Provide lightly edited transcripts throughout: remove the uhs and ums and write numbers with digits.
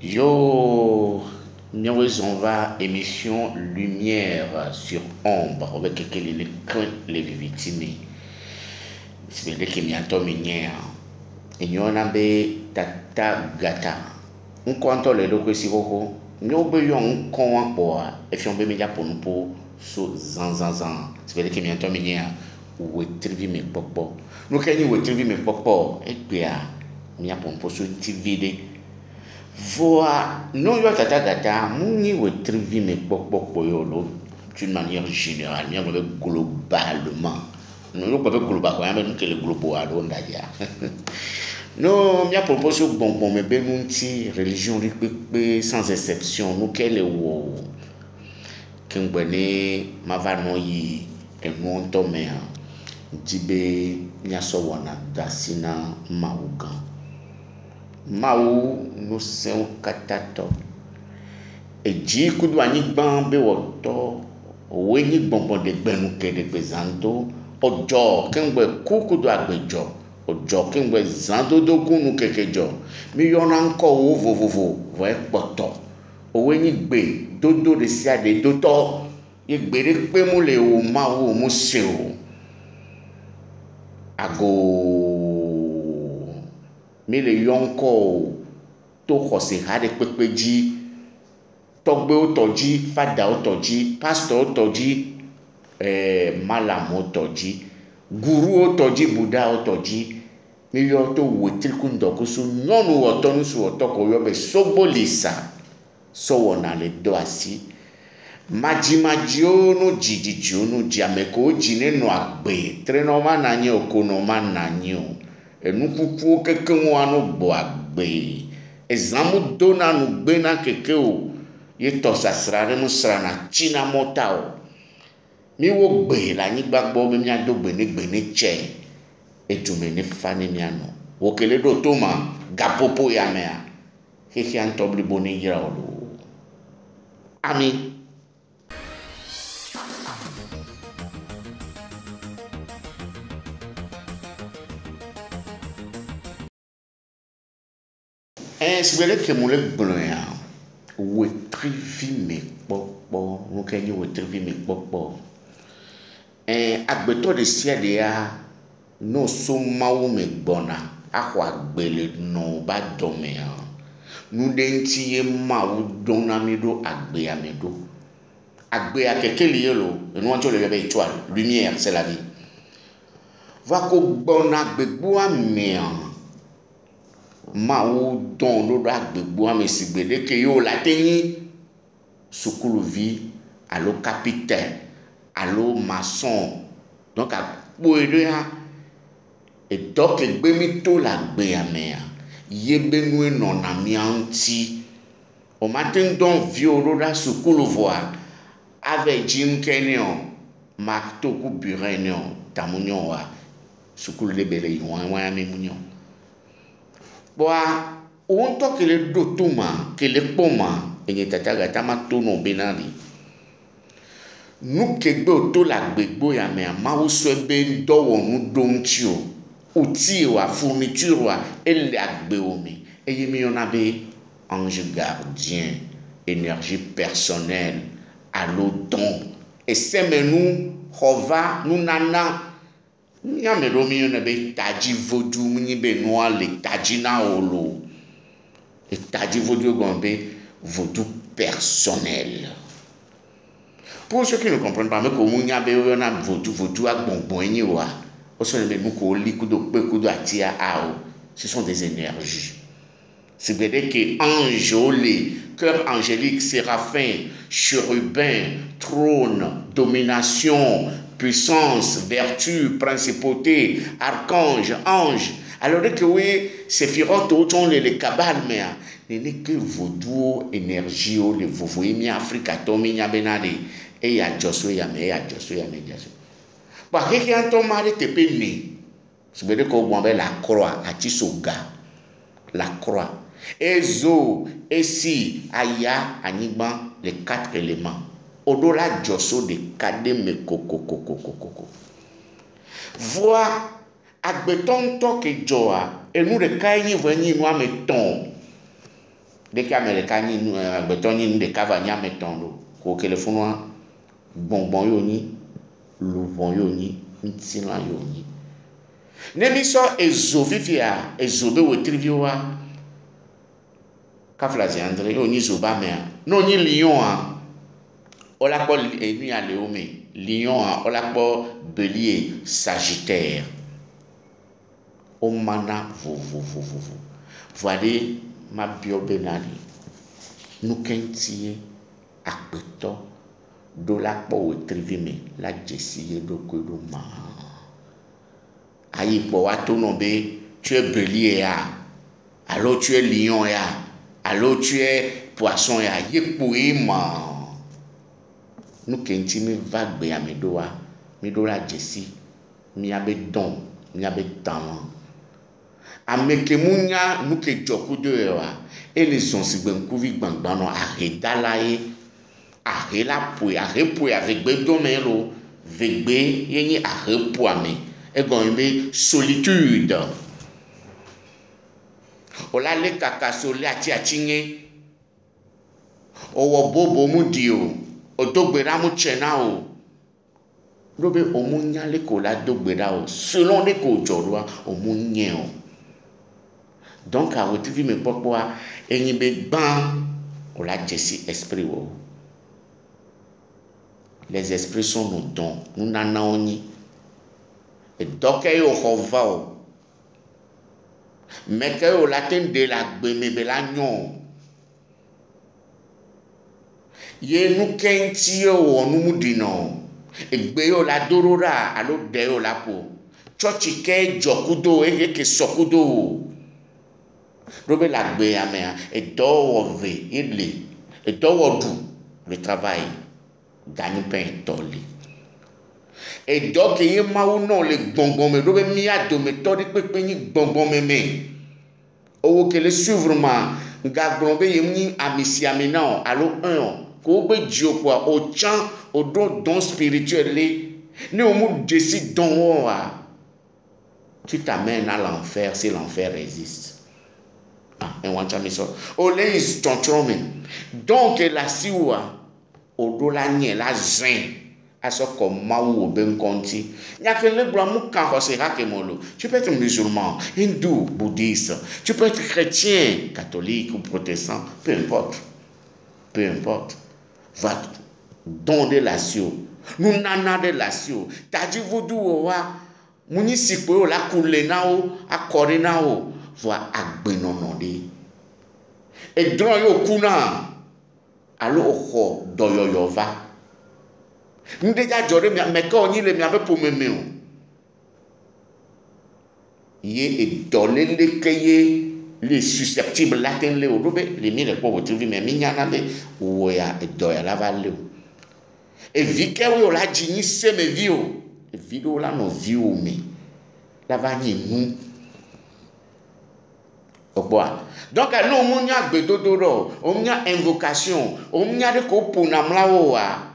Yo, nous on va émission Lumière sur Ombre avec les victimes. C'est le qui m'y a tominé. Et nous on a tata gata. On compte les locaux si vous nous voyons un con pour et puis on peut mettre pour nous pour so zan. C'est le qui m'y a tominé. Ou trivi mes popo. Nous quand nous trivi mes popo et puis m'y a pour nous so TV. Voa non yo tata gata muni we trivi me pokpokpo yo lo d'une manière générale bien globalement non yo pas globalement mais nous que le global on d'ailleurs non mia propose bon me benunti religion rikpe sans exception nous quelle wo kengbene mavano yi enu to me dibe nya so wana dasina mauga Mau no seu katato eji kudu anyigban be woto owe nyigban bon de gbenu ke de bezando ojo kengbe kukudu agbejo ojo kengbe zando dogunu kekejo mi yona nko wo vovovo vo epoto owe nyigbe dodo de sia de doto igbere pe mu le o mawo mu se o ago mi le yonko to xɔse ha ɖe kpekpe dzi tɔgbewo tɔ dzi fadawo tɔ dzi pastorwo tɔ dzi malamuwo tɔ dzi guruwo tɔ dzi budawo tɔ dzi mi yɔ to wetri ku ŋdɔkusu nyɔnu wɔtɔ nusuwɔtɔ ko yɔ be sobolisa sɔwɔna le do asi madzimadziwo no dzidzidziwo no dzi ame ko dzi ne nɔ agbe trenɔ ma na anyi o ko nɔ ma na anyi o enukukuwo keke ŋua no gbɔ agbe ezamu dona nu gbe na keke o ye tɔ sasra ɖe nu srana tsina mɔta o mi wo gbe le anyigba gbɔ be miado gbe ne tse edume ne fa ne mianɔ wo kele ɖo to ma gaƒoƒo ya mea xexea ŋutɔ blibo ne yra o lo ami. Sibele ke mu le gblɔ̃a wetrivi me kpɔkpɔ nu ke nye wetrivi me kpɔkpɔ agbetɔ ɖe sia ɖea no so mawu me gbɔna axɔ agbe le nɔ ba dɔmea nu ɖe ŋuti ye mawu dɔna mi ɖo agbea me ɖo agbea kekeli ye lo enua tso le yɔ be etsɔa lumière c'est la vie va ko gbɔna gbegboa mea mawu dɔn ɖo ɖo agbegboa me si gbe ɖeke ye wo la te nyi sukuluvi alo capitaine alo maçon donc akpɔe ɖea edɔ ke gbe mi to le agbea mea ye be nue nɔna mia ŋuti o ma te ŋu dɔn viwo ɖo ɖa sukuluvɔa ave dzi ŋkɛ ne o ma to ku bureau ne o ta mu nyo wa sukulu ɖe be le yi wã mi mu nyo kpɔa wo ŋutɔ ke le ɖo to ma ke le kpɔ ma enye tata gata ma to no bena li nu ke gbe o to le agbegbo ya mea mawu sɔe be dɔwɔnu ɖo ŋuti o outil wa fourniture wa ele agbewo me eye mi yɔna be ange gardien énergie personnelle alo don esemenu xɔva nunana miame ɖo mi yɔna be tadzi vodu nyi be nua le tadzi na o lo tadzi vodu gɔme be vodu personnel pour ceux qui ne comprennent pas mais ko mu nya be yɔna vodu agbɔngbɔn enyi oa o sɔ be nu ko li kudo kpe kudo atia a o ce sont des énergies c'est vrai que ange le cœur angélique séraphin chérubin trône domination puissance vertu principauté archange ange alors que oui séphiroth autant les cabales mais n'est que vaudou énergie o le vovoye mi afrika to mi nya benade e ya joso ya me joso ba keke anto mari tepe ni sibede ko gbo be la croix atisoga la croix ezo esi aya anigba les quatre éléments Odola joso de kade me koko. Voa agbeton to ke joa enu de kayi veni no ameton. De ka me de kanyi agbeton ni de ka va nya meton do. Ko telefono bonbon yo ni, luvon yo ni, ntina yo ni. Nemi so ezo vivia, ezo be wetrivioa. Kaflazi André, yo ni zoba mea. No ni lion a. Ola po enu ya leome. Lion a, ola po bélier, sagittaire. Omana vo. Voile ma biobenali. Nukentie akbeto. Do la po wetrivime. La jesiye do kodo ma. Ayi po wato no be, tu es bélier ya. Alors tu es lion ya. Alors tu es poisson ya. Yekpo ma. Nous kenti mi vague ya medoa, medola jesi, mi abe don, mi abe talent. Ameke munya nous ke joku de wa, et les on si ben kuvi bangbano arredalaye, arrelapui, arrepui avec bedomelo, vegbe yeni arrepuame, et gonbe solitude. Ola le kakaso le ati owo bobo mudio. Odogbera mu chena o. Robe omunya le ko la dogbera o. Selon le ko jorwa omunye o. Donc a retrouvé me pokwa enyi be ban o la jesi esprit o. Les esprits sont nos dons. Nous nana oni. Et donc yo hova o. Meke o la ten de la gbeme be la nyon. Ye nu kenti o nu mudino. Egbe yo la dorora alo de yo la po. Chochi ke jokudo ke sokudo. Robe la gbe ya mea. E do wo ve ile. E do wo du le travail. Gagne pain toli. E do ke ye ma uno le bonbon me. Robe mi a do me tori pepe ni bonbon me. Owo ke le suivre ma. Nga grombe ye mni amisi amina alo un. Ko be dio kwa o chan o don spirituel ne o mu décide don wa. Tu t'amènes à l'enfer si l'enfer résiste. Ah, en wancha miso. O le is tontrome. Donc la siwa o do la nye la zin. Aso comme maou ben konti. Nya ke le blanc mu kan hose hake molo. Tu peux être musulman, hindou, bouddhiste. Tu peux être chrétien, catholique ou protestant, peu importe. Peu importe. Va don de la sio. Nous nana de la sio. Tadi voodoo wa. Muni sikpo la kule na o. Akore na o. Va agbenono de. E dron yo kuna. Alo oho doyoyo va. Ndeja jore meka onyi le mi abe po meme o. Ye e dole lekeye. Les susceptibles latin le robe les mille pour trouver mais minyana be oya edoya la valeu e vike wo la jini se me vio e video la no vio mi la va ni mu okwa donc no munya gbedodoro o munya invocation o munya de ko pona mlawo wa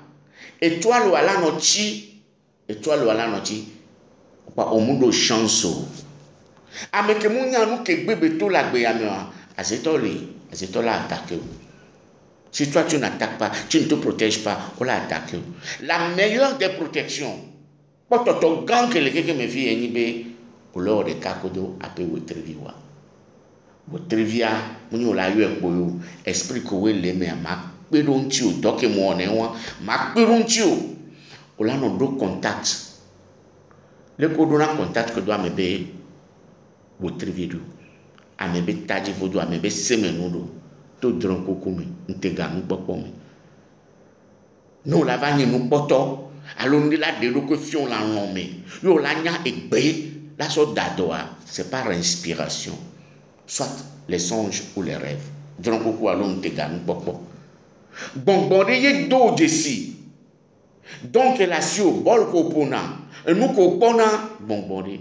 étoile wala no chi okwa o mundo chance ameke munya nu ke gbebe to la gbe ya mewa azetola attaquer. Si toi tu n'attaques pas, tu ne te protèges pas, on l'a attaqué. La meilleure des protections, pour ton gang que les gens me fient ni be au lors de kakodo ape wetriviwa. Wetrivia muni ola yo ekpoyo esprit ko we le me ma perunti o doke mo ne wa ma perunti o ola no do contact. Le ko do na contact que doit me be wetrividu. Amebe taji vodo amebe semenudo to dron kokumi ntega nu popo mi no la va ni nu poto alo ndi la de ko fion la nome yo la nya egbe la so dadoa c'est par inspiration soit les songes ou les rêves dron koku alo ntega nu popo bonbon de ye do desi donc la sio bol ko pona e nu ko pona bonbon de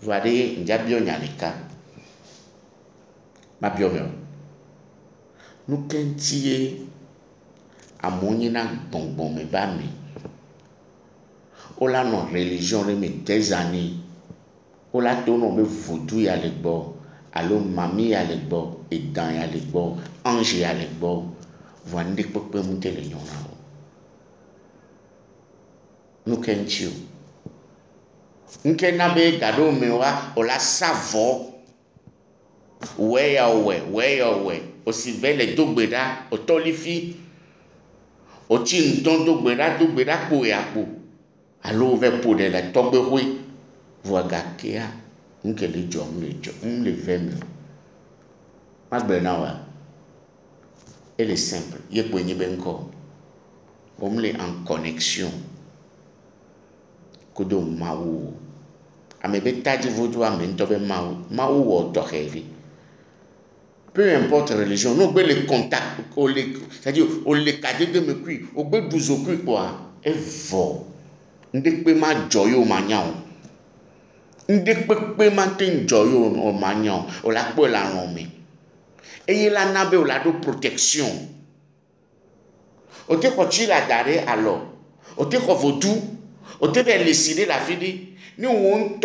voade njabio nyalika ma biomeo nous kentie amonyi na gbongbon me ba mi o la no religion re me des années o la to no be vodou ya le gbo alo mami ya le gbo edan ya le gbo ange ya le gbo vo ndi pepe mu te le nyona o nu kenchi o nke na be gado me wa o la savo we ya we o si vele dogbeda o tolifi o ti ndon dogbeda po ya po alo ve po de la togbe hui vo agakia nke le jo le ve me magbe na wa elle est simple ye po nyi benko on le en connexion kodo mawu amebe taji vodu ame ntobe mawu wo to hevi. Peu importe religion, nous avons le contact, c'est-à-dire, on le cadre de me cuire, on peut douze cuire quoi, et vol. On ne peut pas joyer au magnon. On ne peut pas joyer au magnon, on l'a pas la nommer. Et il a nabé au lado protection. On te continue la daré alors. On te revaudou, on te fait décider la vie. Nous on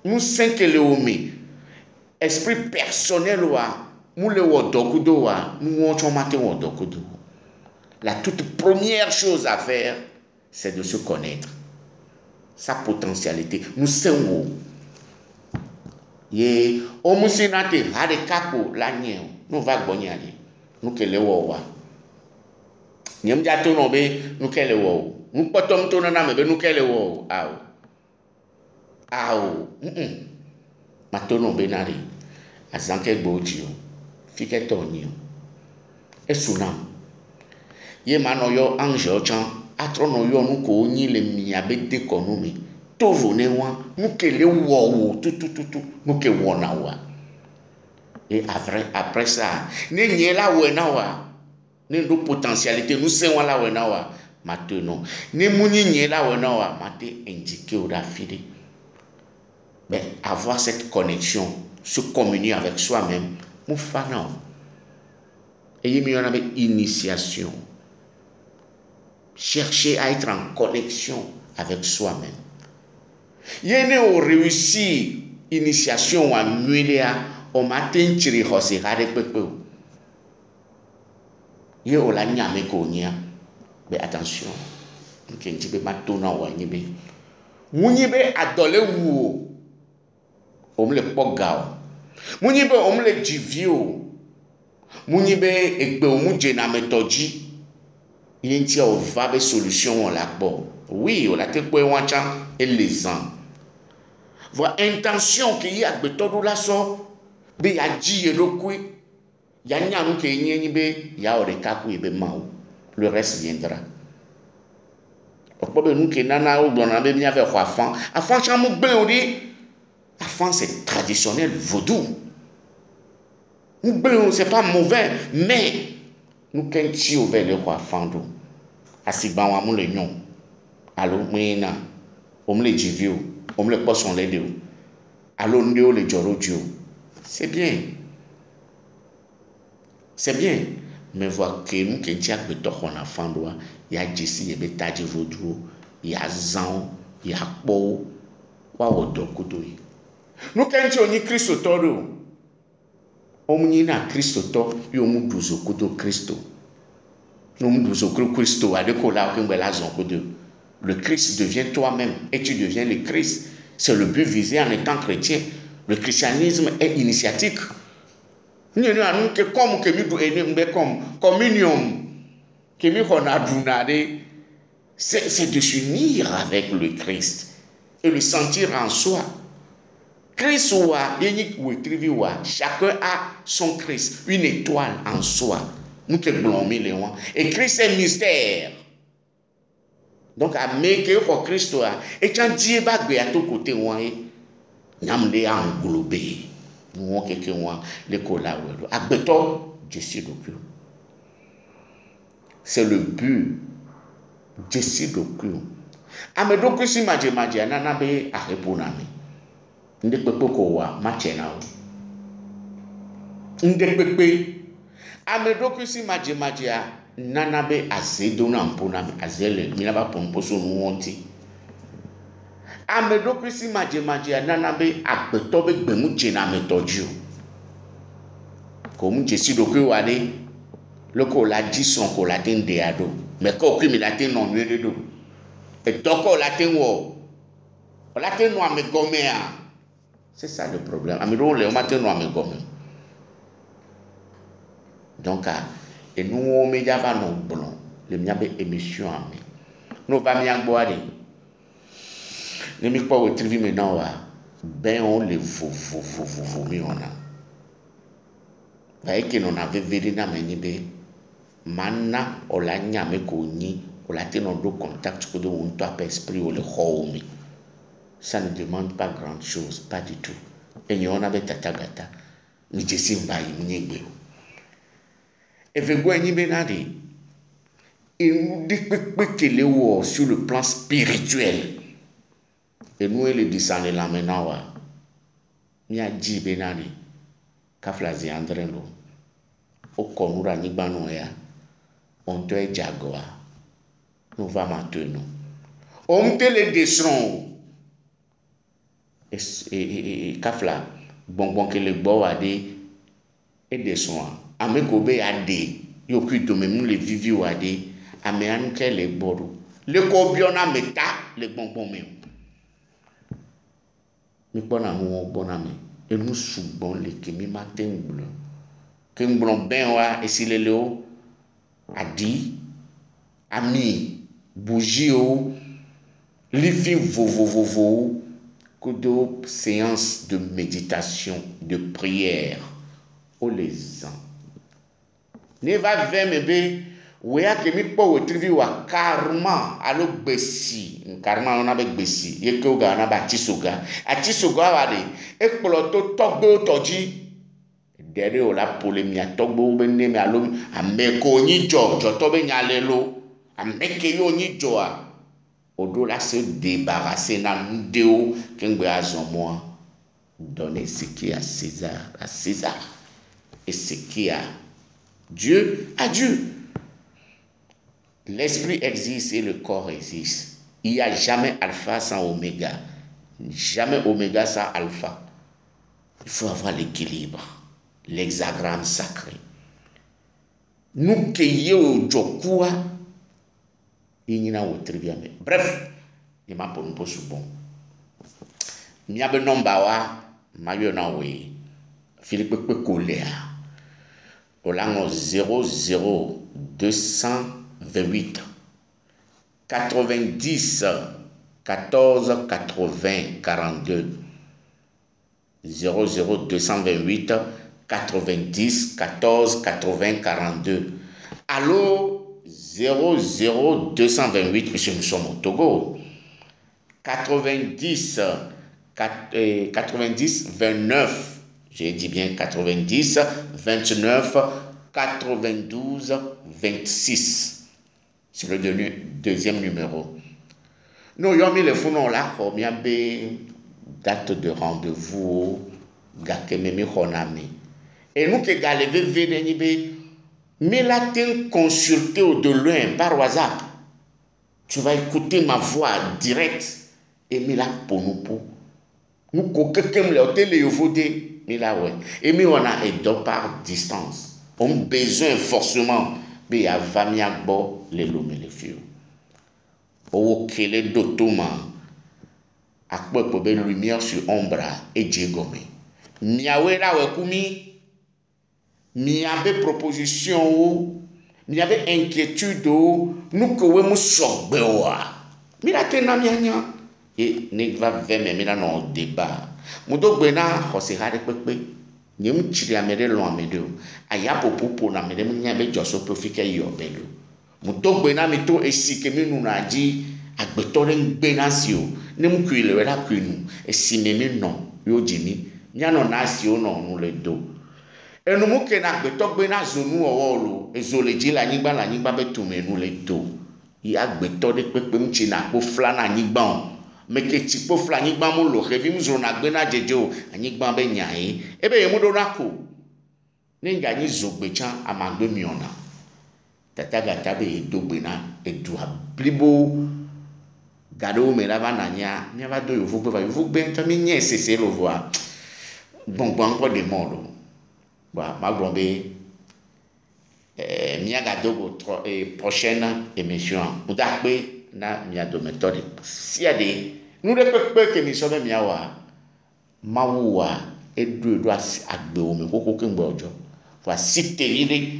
nous cinq le homme. Esprit personnel wa. La toute première chose à faire, c'est de se connaître. Sa potentialité. Nous sommes ye omusinate hade kapo la nyeo. Nous va gbonyali. Nous kele wa. Nyem jato no be nous kele wo. Nous potom to na me be nous kele wo. Aw. Matono be nari. Azanke gboji o. Fike tonio esunam ye manoyo ange ochan atrono yo nu ko nyi le mi abede kono mi tovo ne wa nu kele wo tutututu nu ke wona wa et après ça ne nyela we na wa ne ndo potentialité nu se wa la we na wa maintenant ne muni nyela we na wa mate indiquer au rafide mais avoir cette connexion se communier avec soi-même moufana. Et il y a une initiation. Chercher à être en connexion avec soi-même. Il y a une réussi initiation à muélia au matin tiri hosé hare pepe. Il y a la nyame konya. Mais attention. Kenji be matona wa nyibe. Munyibe adole wu. Omle pogao. Munyibe omle jivio. Munyibe ekbe omuje na metoji yentia o vabe solution on la bo oui on la te kwe wancha et les ans voix intention que y a gbe todo la so be ya ji e lokwe ya nyanu ke nyenyi be ya o rekaku e be mawo le reste viendra opo be nu ke nana o gbona be mi ave afan cha mu gbe ori afan c'est traditionnel vaudou. C'est pas mauvais, mais nous kenchi over le roi fando. Asiban wa mu le nyon. Allo mwena. Omle jivio, omle poson le dio. Allo ndio le joro dio. C'est bien. C'est bien. Mais voir que nous kenchi ak beto khona fando ya jesi yebe taji vodou, ya zan, ya po wa wodo kudoyi. Nous kenchi oni Kristo todo. Omnina Christo to yo mu duzo kodo Christo. No mu duzo Christo adeko la ke la zon kodo. Le Christ devient toi-même et tu deviens le Christ. C'est le but visé en étant chrétien. Le christianisme est initiatique. Nous avons que comme que nous comme communion que nous avons c'est de s'unir avec le Christ et le sentir en soi. Christ chacun a son Christ, une étoile en soi. Nous te blâmons les gens. Et Christ est mystère. Donc à meke ko Christ et quand Dieu va à tout côté moi nyam de englobé. Nous quelqu'un moi le cola welo. Agbeto Jésus docu. C'est le but Jésus docu. Amedoku si maje nana be a reponami. Ndekpepe ko wa machena o ndekpepe amedoku si maje nana be aze do na mpona me azele mina ba pompo so no wonti amedo krisi maje nana be agbeto be gbemu je na metoju ko mu je si do kwe wade loko la jison ko la tin de ado me ko kwi mi la tin no nwere do e doko la tin wo la tin no ame gomea c'est ça le problème ami do le o matin no ame gomea donc et nous me jaba no blon le miabe émission ami no va mi agbo ade ne mi po we trivi me na wa ben on le vo mi ona va que non ave veri na me ni be mana o la nyame ko ni o la teno do contact ko do on to pas esprit o le homi ça ne demande pas grand chose pas du tout et ni on avait tatagata ni jesi mba yi nyegbe e ve go ni be na de et nous kele wo sur le plan spirituel et nous le disane la menawa ni aji be na de kaflazi andrelo o konura ni gbanu ya on te jagoa nous va maintenant on te le descend et kafla bonbon que le bo ade et descend ame ko be ade yo ku do memu le vivi wade ame an ke le boru le ko biona meta le bonbon mi pona mu bona me e nu sugbon le ke mi matin bleu ke ngbon ben wa esilele o adi ami bougie o lifi vovovovo kudo séance de méditation de prière o les ans ne va vem be we a ke mi po we trivi wa karma alo gbesi karma ona be gbesi ye ke o ga na ba tisoga wa de e polo to togbe toji dere o la polemia togbo be ne me alo ameko nyi jo to be nyale lo ameke yo nyi jo a odo la se débarrasser na ndeo kengbe azomo donner ce qui est à César et ce qui est à Dieu à Dieu. L'esprit existe et le corps existe. Il n'y a jamais alpha sans oméga, jamais oméga sans alpha. Il faut avoir l'équilibre, l'hexagramme sacré. Nous qui au jokua, il n'y a pas de bref, il m'a pas un bon. Il a nomba wa, mayo na we, Philippe Pekolea, au lango 00228 90 14 80 42 00228 90 14 80 42. Allô 00228, puisque nous sommes au Togo, 90 29, j'ai dit bien 90 29 92 26. C'est le deuxième numéro. Nous avons mis le fond là, comme il y a date de rendez-vous, gakememi honami. Et nous qui galevez vénénibé, mais là t'es consulté de loin par WhatsApp. Tu vas écouter ma voix directe et mais là pour nous pour nous quelqu'un le hôtel le voter mais là ouais et mais on a et donc par distance on a besoin forcément mais à vamiagbo les lomé les filles au kele dotoma à quoi pour belle lumière sur ombra et djegome miawe là ouais kumi miabe proposition ou miabe inquiétude ou nous que we mu sogbe wa mi la tena mianya et ne va vers mais là non débat mudo gbena hosihare pepe nyem chiri amede lo amede aya popopo na mede nya be joso profika yobelo mudo gbena mi to esike mi nu na ji agbetore gbena si o ne mu kwile we la kwinu esime mi no yo jimi nya no na si o no nu le do enu mu ke na agbeto gbena zonu owo lo ezoleji la nyigba be tumenu le do ya agbetore pepe mchi na po fla na nyigba meke tipo fla anyigba mu lo hevi mu zoro na gbe na jejo anyigba be nyai ebe ye mu do na ko ne nga nyi zogbecha amagbe miona tata gata be do gbena edu ablibo gado me la va nanya mi va do yo gbe to mi nye sese lo voa gbongbon ko de modo ba ma grombe mi aga dogo prochaine émission uda pe na mi ado méthode si ade nous de pe émission be mi awa mawuwa edu agbe omi koko ke ngbo ojo wa site yire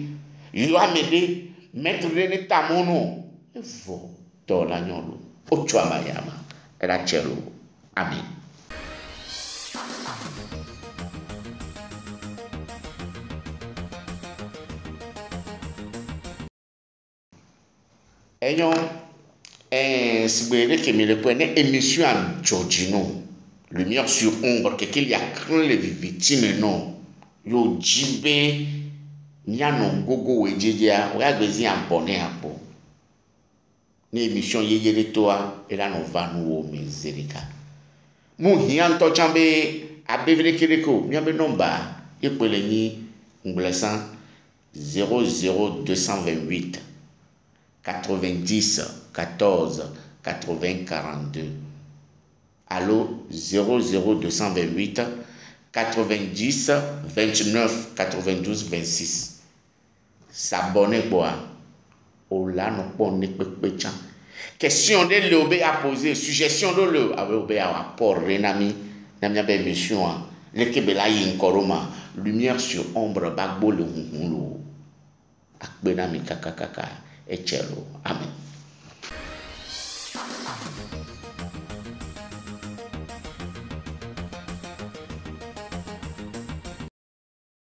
yo amede mettre ne tamono evo to la nyolo ocho amayama era chelo amen. Eyon sibere kemi le pone émission à Georgino lumière sur ombre que qu'il y a craint les victimes non yo jibe nyano gogo wejeja o agbezi abonné apo ni émission yeyele toa ela no vanu o mezerika mu hian to chambe abevele keleko miabe nomba epele ni nglesan 00228 90 14 80 42 allo 00228 90 29 92 26 s'abonner quoi au là no pon ni pepe chan question de l'obé à poser suggestion de le avec obé à rapport renami namia be mission le kebela yin koroma lumière sur ombre bagbo le hunlo akbenami kakakaka echelo amen.